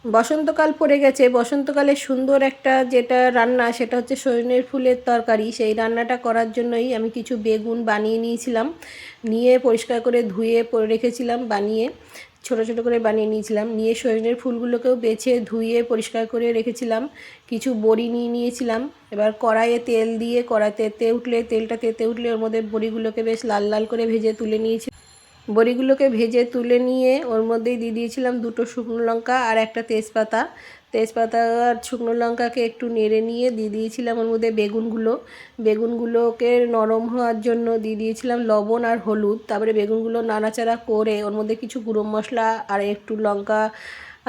বসন্তকাল পড়ে গেছে। বসন্তকালে সুন্দর একটা যেটা রান্না সেটা হচ্ছে সজনের ফুলের তরকারি। সেই রান্নাটা করার জন্যই আমি কিছু বেগুন বানিয়ে নিয়েছিলাম, নিয়ে পরিষ্কার করে ধুয়ে রেখেছিলাম, বানিয়ে ছোটো ছোটো করে বানিয়ে নিয়েছিলাম। নিয়ে সজনের ফুলগুলোকেও বেছে ধুয়ে পরিষ্কার করে রেখেছিলাম। কিছু বড়ি নিয়ে নিয়েছিলাম। এবার কড়াইয়ে তেল দিয়ে কড়াইতে তেলটা তেতে উঠলে ওর মধ্যে বড়িগুলোকে বেশ লাল লাল করে ভেজে তুলে নিয়েছি। বড়িগুলোকে ভেজে তুলে নিয়ে ওর মধ্যেই দিয়ে দিয়েছিলাম 2টো শুকনো লঙ্কা আর একটা তেজপাতা। তেজপাতা আর শুকনো লঙ্কাকে একটু নেড়ে নিয়ে দিয়ে দিয়েছিলাম ওর মধ্যে বেগুনগুলোকে নরম হওয়ার জন্য দিয়ে দিয়েছিলাম লবণ আর হলুদ। তারপরে বেগুনগুলো নাড়াচাড়া করে ওর মধ্যে কিছু গুঁড়ো মশলা আর একটু লঙ্কা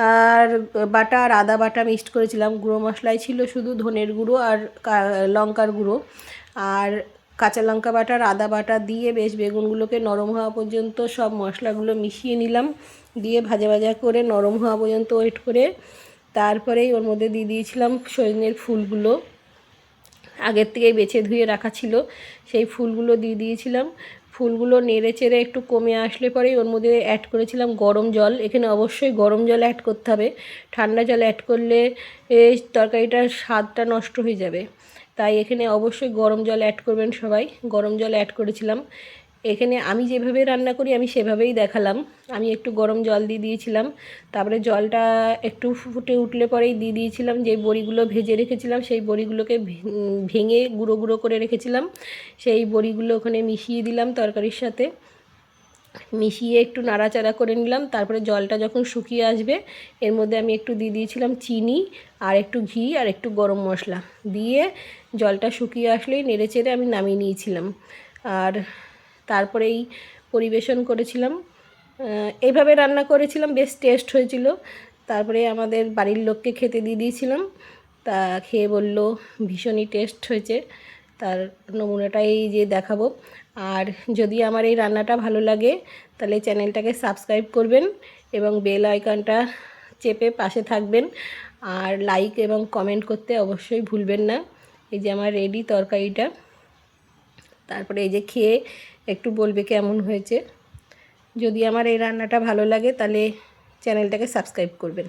আর বাটা আর আদা বাটা মিক্সড করেছিলাম। গুঁড়ো মশলায় ছিল শুধু ধনের গুঁড়ো আর লঙ্কার গুঁড়ো আর কাঁচা লঙ্কা বাটা আর আদা বাটা দিয়ে বেশ বেগুনগুলোকে নরম হওয়া পর্যন্ত সব মশলাগুলো মিশিয়ে নিলাম। দিয়ে ভাজা ভাজা করে নরম হওয়া পর্যন্ত ওয়েট করে তারপরেই ওর মধ্যে দিয়ে দিয়েছিলাম সজনের ফুলগুলো, আগের থেকেই বেছে ধুয়ে রাখা ছিল। সেই ফুলগুলো দিয়ে দিয়েছিলাম। ফুলগুলো নেড়ে চেড়ে একটু কমে আসলে পরেই ওর মধ্যে অ্যাড করেছিলাম গরম জল। এখানে অবশ্যই গরম জল অ্যাড করতে হবে, ঠান্ডা জল অ্যাড করলে তরকারিটার স্বাদটা নষ্ট হয়ে যাবে। তাই এখানে অবশ্যই গরম জল অ্যাড করবেন সবাই। গরম জল অ্যাড করেছিলাম। এখানে আমি যেভাবে রান্না করি আমি সেভাবেই দেখালাম। আমি একটু গরম জল দিয়ে দিয়েছিলাম। তারপরে জলটা একটু ফুটে উঠলে পরেই দিয়ে দিয়েছিলাম যে বড়িগুলো ভেজে রেখেছিলাম, সেই বড়িগুলোকে ভেঙে গুঁড়ো গুঁড়ো করে রেখেছিলাম। সেই বড়িগুলো ওখানে মিশিয়ে দিলাম তরকারির সাথে, মিশিয়ে একটু নাড়াচাড়া করে নিলাম। তারপরে জলটা যখন শুকিয়ে আসবে এর মধ্যে আমি একটু দিয়ে দিয়েছিলাম চিনি আর একটু ঘি আর একটু গরম মশলা দিয়ে জলটা শুকিয়ে আসলেই নেড়ে চেড়ে আমি নামিয়ে নিয়েছিলাম। আর তারপরেই পরিবেশন করেছিলাম। এইভাবে রান্না করেছিলাম, বেশ টেস্ট হয়েছিল। তারপরে আমাদের বাড়ির লোককে খেতে দিয়ে দিয়েছিলাম। তা খেয়ে বলল ভীষণই টেস্ট হয়েছে। তার নমুনাটাই যে দেখাবো। আর যদি আমার এই রান্নাটা ভালো লাগে তাহলে চ্যানেলটাকে সাবস্ক্রাইব করবেন এবং বেল আইকনটা চেপে পাশে থাকবেন। আর লাইক এবং কমেন্ট করতে অবশ্যই ভুলবেন না। এই যে আমার রেডি তরকারিটা। তারপরে এই যে খেয়ে একটু বলবে কেমন হয়েছে। যদি আমার এই রান্নাটা ভালো লাগে তাহলে চ্যানেলটাকে সাবস্ক্রাইব করবেন।